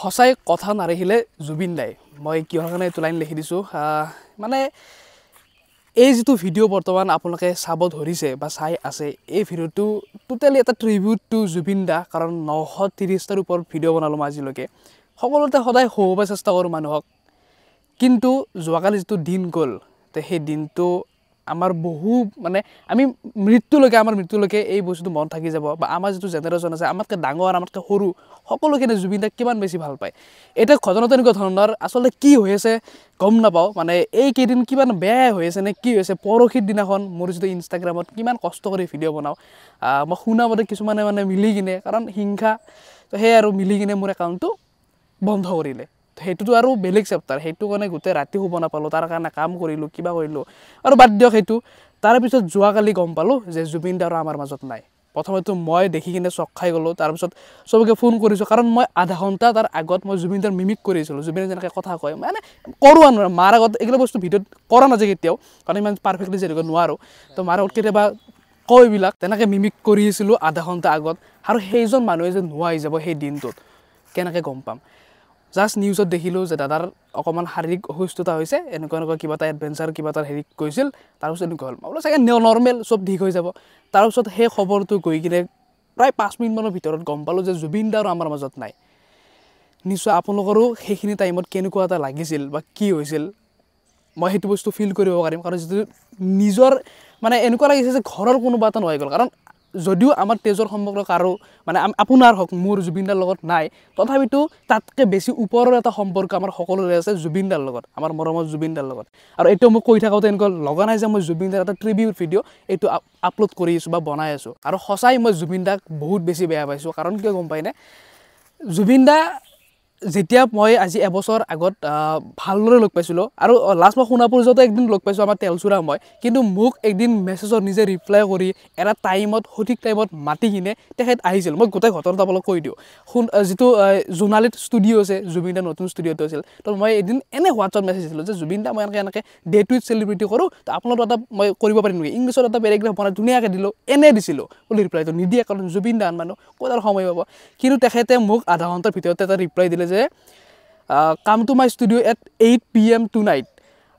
সঁচাই কথা নাৰাখিলে জুবিন দাই মই কিহৰ কাৰণে এইটো লাইন লিখি দিছোঁ মানে এই যিটো ভিডিঅ' বৰ্তমান আপোনালোকে চাব ধৰিছে বা চাই আছে এই ভিডিঅ'টো টোটেলি এটা ট্ৰিবিউট টু জুবিন দা কাৰণ 930টাৰ ওপৰত ভিডিঅ' বনালোঁ মই আজিলৈকে সকলোতে সদায় হহুৱাব চেষ্টা কৰোঁ মানুহক কিন্তু যোৱাকালি যিটো দিন গ'ল তো সেই দিনটো আমাৰ বহু মানে আমি মৃত্যুলৈকে এই বস্তুটো মন থাকি যাব বা আমাৰ যিটো জেনেৰেশ্যন আছে আমাতকৈ ডাঙৰ আমাতকৈ সৰু সকলোখিনি জুবিন দাক কিমান বেছি ভাল পায় এতিয়া ঘটনাটো এনেকুৱা ধৰণৰ আচলতে কি হৈ আছে গম নাপাওঁ মানে এইকেইদিন কিমান বেয়া হৈ আছে নে কি হৈছে পৰহিৰ দিনাখন মোৰ যিটো ইনষ্টাগ্ৰামত কিমান কষ্ট কৰি ভিডিঅ' বনাওঁ মই শুনা মতে কিছুমানে মানে মিলি কিনে কাৰণ হিংসা তো সেই আৰু মিলি কিনে মোৰ একাউণ্টটো বন্ধ কৰিলে সেইটোতো আৰু বেলেগ চেপ্টাৰ সেইটো কাৰণে গোটেই ৰাতি শুব নাপালোঁ তাৰ কাৰণে কাম কৰিলোঁ কিবা কৰিলোঁ আৰু বাদ দিয়ক সেইটো তাৰপিছত যোৱাকালি গম পালোঁ যে জুবিন দা আৰু আমাৰ মাজত নাই প্ৰথমেতো মই দেখি কিনে চক খাই গ'লোঁ তাৰপিছত চবকে ফোন কৰিছোঁ কাৰণ মই আধা ঘণ্টা তাৰ আগত মই জুবিন দাৰ মিমিক কৰিছিলোঁ জুবিনে যেনেকৈ কথা কয় মানে কৰোঁ আৰু মাৰ আগত এইগিলা বস্তু ভিডিঅ'ত কৰা নাযায় কেতিয়াও কাৰণ ইমান পাৰফেক্টলি যেনেকৈ নোৱাৰোঁ তো মাৰ আগত কেতিয়াবা কয় এইবিলাক তেনেকৈ মিমিক কৰিছিলোঁ আধা ঘণ্টা আগত আৰু সেইজন মানুহে যে নোহোৱা হৈ যাব সেই দিনটোত কেনেকৈ গম পাম জাষ্ট নিউজত দেখিলোঁ যে দাদাৰ অকণমান শাৰীৰিক অসুস্থতা হৈছে এনেকুৱা কিবা এটা এডভেঞ্চাৰ কিবা এটা হেৰি কৈছিল তাৰপিছত এনেকুৱা হ'ল মই বোলো চাগে নৰ্মেল চব ঠিক হৈ যাব তাৰপিছত সেই খবৰটো গৈ কিনে প্ৰায় 5 মিনিটমানৰ ভিতৰত গম পালোঁ যে জুবিন দা আৰু আমাৰ মাজত নাই নিশ্চয় আপোনালোকৰো সেইখিনি টাইমত কেনেকুৱা এটা লাগিছিল বা কি হৈছিল মই সেইটো বস্তু ফিল কৰিব পাৰিম কাৰণ যিটো নিজৰ মানে এনেকুৱা লাগিছে যে ঘৰৰ কোনোবা এটা নোহোৱা গ'ল কাৰণ যদিও আমাৰ তেজৰ সম্পৰ্ক কাৰো মানে আপোনাৰ হওক মোৰ জুবিন দাৰ লগত নাই তথাপিতো তাতকৈ বেছি ওপৰৰ এটা সম্পৰ্ক আমাৰ সকলোৰে আছে জুবিন দাৰ লগত আমাৰ মৰমৰ জুবিন দাৰ লগত আৰু এইটো মোক কৈ থাকোঁতে এনেকুৱা লগা নাই যে মই জুবিন দাৰ এটা ট্ৰিবিউট ভিডিঅ' এইটো আপলোড কৰি আছোঁ বা বনাই আছোঁ আৰু সঁচাই মই জুবিন দাক বহুত বেছি বেয়া পাইছোঁ কাৰণ কিয় গম পাইনে জুবিন দা যেতিয়া মই আজি এবছৰ আগত ভালদৰে লগ পাইছিলোঁ আৰু লাষ্ট মই সোণাপুৰতে একদিন লগ পাইছোঁ আমাৰ তেলচুৰা মই কিন্তু মোক একদিন মেছেজত নিজে ৰিপ্লাই কৰি এটা টাইমত সঠিক টাইমত মাতি কিনে তেখেত আহিছিল মই গোটেই ঘটনাটো আপোনালোক কৈ দিওঁ যিটো জোনালীত ষ্টুডিঅ' আছে জুবিন দাৰ নতুন ষ্টুডিঅ'টো আছিল তো মই এদিন এনে হোৱাটছআপ মেছেজ দিছিলোঁ যে জুবিন দা মই এনেকৈ ডে টু চেলিব্ৰেটি কৰোঁ তো আপোনালোকৰ এটা মই কৰিব পাৰিম নেকি ইংলিছত এটা পেৰেগ্ৰাফ বনাই ধুনীয়াকৈ দিলোঁ এনে দিছিলোঁ বুলি ৰিপ্লাইটো নিদিয়ে কাৰণ জুবিন দা মানুহ ক'ত আৰু সময় পাব কিন্তু তেখেতে মোক আধা ঘণ্টাৰ ভিতৰতে এটা ৰিপ্লাই দিলে যে come to my studio' at 8 PM tonight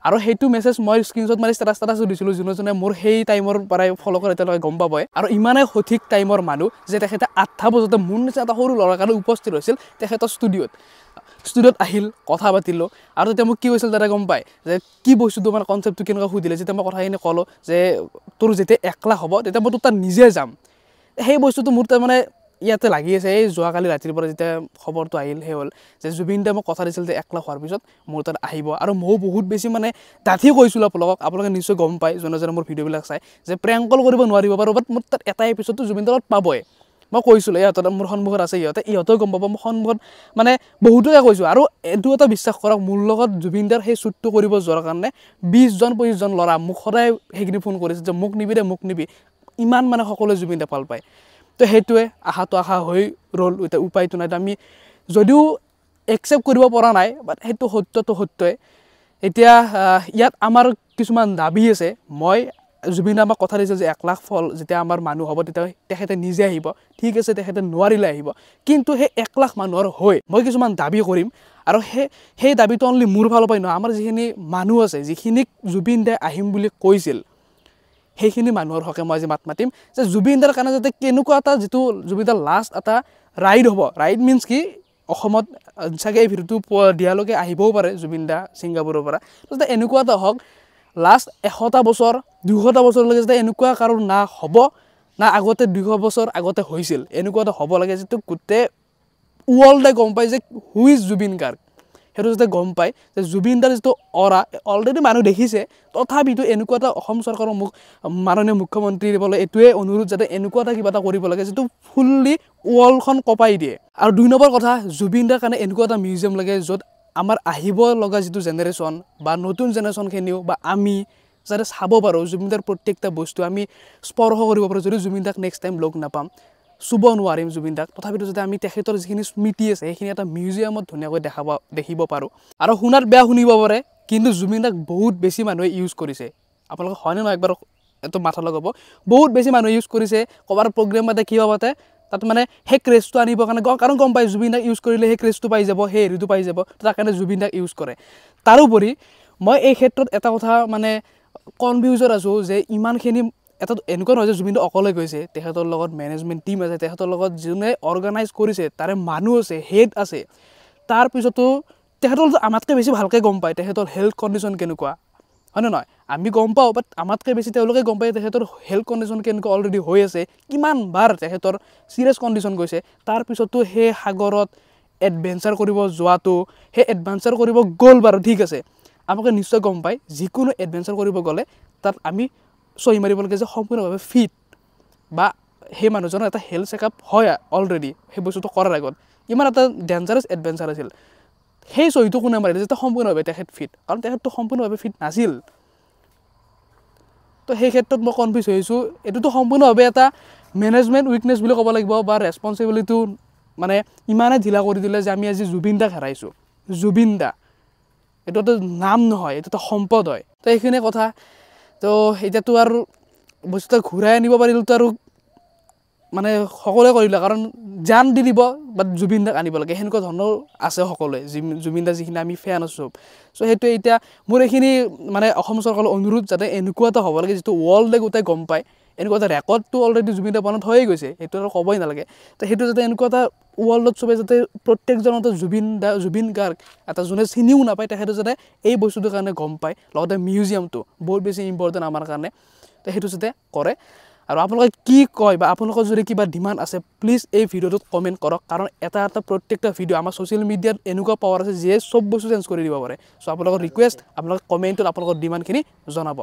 আৰু সেইটো মেছেজ মই স্ক্ৰীনশ্বট মাৰি ষ্টেটাছো দিছিলোঁ যোনে মোৰ সেই টাইমৰ পৰাই ফ'ল' কৰে তেওঁলোকে গম পাবই আৰু ইমানেই সঠিক টাইমৰ মানুহ যে তেখেতে 8টা বজাতে মোৰ নিচিনা এটা সৰু ল'ৰাৰ কাৰণে উপস্থিত হৈছিল তেখেতৰ ষ্টুডিঅ'ত আহিল কথা পাতিলোঁ আৰু তেতিয়া মোক কি হৈছিল তাতে গম পায় যে কি বস্তুটো মানে কনচেপ্টটো কেনেকুৱা সুধিলে যেতিয়া মই কথাখিনি ক'লোঁ যে তোৰ যেতিয়া 1 লাখ হ'ব তেতিয়া মই তোৰ তাত নিজে যাম সেই বস্তুটো মোৰ তাৰ মানে ইয়াতে লাগি আছে এই যোৱাকালি ৰাতিৰ পৰা যেতিয়া খবৰটো আহিল সেই হ'ল যে জুবিন দাই মোক কথা দিছিল যে 1 লাখ হোৱাৰ পিছত মোৰ তাত আহিব আৰু ময়ো বহুত বেছি মানে ডাঠি কৈছিলোঁ আপোনালোকে নিশ্চয় গম পায় যোনে মোৰ ভিডিঅ'বিলাক চাই যে প্ৰেংক কল কৰিব নোৱাৰিব পাৰোঁ বাট মোৰ তাত এটা এপিছডটো জুবিন দাৰ লগত পাবই মই কৈছিলোঁ ইহঁতৰ মোৰ সন্মুখত আছে ইহঁতেও গম পাব মোৰ সন্মুখত মানে বহুতোকে কৈছোঁ আৰু এইটো এটা বিশ্বাস কৰক মোৰ লগত জুবিন দাৰ সেই শ্বুটটো কৰিব যোৱাৰ কাৰণে 20-25জন ল'ৰা মোক সদায় সেইখিনি ফোন কৰিছে যে মোক নিবি ইমান মানে সকলোৱে জুবিন দা ভাল পায় তো সেইটোৱে আশাটো আশা হৈ ৰ'ল এতিয়া উপায়টো নাই আমি যদিও একচেপ্ট কৰিব পৰা নাই বাট সেইটো সত্যই এতিয়া ইয়াত আমাৰ কিছুমান দাবী আছে মই জুবিন দা আমাক কথা দিছিল যে 1 লাখ ফল যেতিয়া আমাৰ মানুহ হ'ব তেতিয়া তেখেতে নিজে আহিব ঠিক আছে তেখেতে নোৱাৰিলে আহিব কিন্তু সেই 1 লাখ মানুহৰ হৈ মই কিছুমান দাবী কৰিম আৰু সেই দাবীটো অনলি মোৰ ফালৰ পৰাই নহয় আমাৰ যিখিনি মানুহ আছে যিখিনিক জুবিন দাই আহিম বুলি কৈছিল সেইখিনি মানুহৰ হকে মই আজি মাত মাতিম যে জুবিন দাৰ কাৰণে যাতে কেনেকুৱা এটা যিটো জুবিন দাৰ লাষ্ট এটা ৰাইড হ'ব ৰাইড মিনছ কি অসমত চাগে এই ভিডিঅ'টো দিয়ালৈকে আহিবও পাৰে জুবিন দা ছিংগাপুৰৰ পৰা যাতে এনেকুৱা এটা হওক লাষ্ট 100টা বছৰ 200টা বছৰলৈকে যাতে এনেকুৱা কাৰো না হ'ব না আগতে 200 বছৰ আগতে হৈছিল এনেকুৱা এটা হ'ব লাগে যিটো গোটেই ৱৰ্ল্ডে গম পায় যে হু ইজ জুবিন গাৰ্গ সেইটো যাতে গম পায় যে জুবিন দাৰ যিটো অৰা অলৰেডি মানুহ দেখিছে তথাপিতো এনেকুৱা এটা অসম চৰকাৰৰ মাননীয় মুখ্যমন্ত্ৰীৰ বোলে এইটোৱে অনুৰোধ যাতে এনেকুৱা এটা কিবা এটা কৰিব লাগে যিটো ফুল্লি ৱৰ্ল্ডখন কপাই দিয়ে আৰু 2 নম্বৰ কথা জুবিন দাৰ কাৰণে এনেকুৱা এটা মিউজিয়াম লাগে য'ত আমাৰ আহিব লগা যিটো জেনেৰেশ্যন বা নতুন জেনেৰেশ্যনখিনিও বা আমি যাতে চাব পাৰোঁ জুবিন দাৰ প্ৰত্যেকটা বস্তু আমি স্পৰ্শ কৰিব পাৰোঁ যদি জুবিন দাক নেক্সট টাইম লগ নাপাম চুব নোৱাৰিম জুবিন দাক তথাপিতো যাতে আমি তেখেতৰ যিখিনি স্মৃতি আছে সেইখিনি এটা মিউজিয়ামত ধুনীয়াকৈ দেখিব পাৰোঁ আৰু শুনাত বেয়া শুনিব পাৰে কিন্তু জুবিন দাক বহুত বেছি মানুহে ইউজ কৰিছে আপোনালোকে হয়নে নহয় একবাৰ এইটো মাথা লগাব বহুত বেছি মানুহে ইউজ কৰিছে ক'ৰবাৰ প্ৰগ্ৰেম পাতে কিবা পাতে তাত মানে সেই ক্ৰেজটো আনিবৰ কাৰণে কাৰণ গম পায় জুবিন দাক ইউজ কৰিলে সেই ক্ৰেজটো পাই যাব সেই হেৰিটো পাই যাব তাৰ কাৰণে জুবিন দাক ইউজ কৰে তাৰোপৰি মই এই ক্ষেত্ৰত এটা কথা মানে কনফিউজত আছোঁ যে ইমানখিনি এটা এনেকুৱা নহয় যে জুবিন দা অকলে গৈছে তেখেতৰ লগত মেনেজমেণ্ট টীম আছে তেখেতৰ লগত যোনে অৰ্গেনাইজ কৰিছে তাৰে মানুহ আছে হেড আছে তাৰপিছতো তেখেতৰ আমাতকৈ বেছি ভালকৈ গম পায় তেখেতৰ হেল্থ কণ্ডিশ্যন কেনেকুৱা হয়নে নহয় আমি গম পাওঁ বাট আমাতকৈ বেছি তেওঁলোকে গম পায় তেখেতৰ হেল্থ কণ্ডিশ্যন কেনেকুৱা অলৰেডি হৈ আছে কিমানবাৰ তেখেতৰ চিৰিয়াছ কণ্ডিশ্যন গৈছে তাৰপিছতো সেই সাগৰত এডভেঞ্চাৰ কৰিব যোৱাটো সেই এডভেঞ্চাৰ কৰিব গ'ল বাৰু ঠিক আছে আমাকে নিশ্চয় গম পায় যিকোনো এডভেঞ্চাৰ কৰিব গ'লে তাত আমি চহী মাৰিব লাগে যে সম্পূৰ্ণভাৱে ফিট বা সেই মানুহজনৰ এটা হেল্থ চেকআপ হয় অলৰেডি সেই বস্তুটো কৰাৰ আগত ইমান এটা ডেঞ্জাৰাছ এডভেঞ্চাৰ আছিল সেই চহীটো কোনে মাৰিলে যে সম্পূৰ্ণভাৱে তেখেত ফিট কাৰণ তেখেতটো সম্পূৰ্ণভাৱে ফিট নাছিল তো সেই ক্ষেত্ৰত মই কনফিউজ হৈছোঁ এইটোতো সম্পূৰ্ণভাৱে এটা মেনেজমেণ্ট উইকনেছ বুলি ক'ব লাগিব বা ৰেছপনচিবিলিটিটো মানে ইমানে ঢিলা কৰি দিলে যে আমি আজি জুবিন দাক হেৰাইছোঁ জুবিন দা এইটো এটা নাম নহয় এইটো এটা সম্পদ হয় তো এইখিনিয়ে কথা তো এতিয়াতো আৰু বস্তুটো ঘূৰাই আনিব পাৰিলেতো আৰু মানে সকলোৱে কৰিলে কাৰণ জান দি দিব বাট জুবিন দাক আনিব লাগে সেনেকুৱা ধৰণৰ আছে সকলোৱে জুবিন দা যিখিনি আমি ফেন আছোঁ চ' সেইটোৱে এতিয়া মোৰ এইখিনি মানে অসম চৰকাৰৰ অনুৰোধ যাতে এনেকুৱা এটা হ'ব লাগে যিটো ৱৰ্ল্ডে গোটেই গম পায় এনেকুৱা এটা ৰেকৰ্ডটো অলৰেডি জুবিন দা বনাত হৈয়ে গৈছে সেইটো আৰু ক'বই নালাগে তো সেইটো যাতে এনেকুৱা এটা ৱৰ্ল্ডত চবে যাতে প্ৰত্যেকজনতে জুবিন গাৰ্গ এটা যোনে চিনিও নাপায় তেখেতে যাতে এই বস্তুটোৰ কাৰণে গম পায় লগতে মিউজিয়ামটো বহুত বেছি ইম্পৰ্টেণ্ট আমাৰ কাৰণে তো সেইটো যাতে কৰে আৰু আপোনালোকে কি কয় বা আপোনালোকৰ যদি কিবা ডিমাণ্ড আছে প্লিজ এই ভিডিঅ'টোত কমেণ্ট কৰক কাৰণ এটা প্ৰত্যেকটা ভিডিঅ' আমাৰ ছ'চিয়েল মিডিয়াত এনেকুৱা পাৱাৰ আছে যিয়ে চব বস্তু চেঞ্জ কৰি দিব পাৰে চ' আপোনালোকৰ ৰিকুৱেষ্ট আপোনালোকে কমেণ্টত আপোনালোকৰ ডিমাণ্ডখিনি জনাব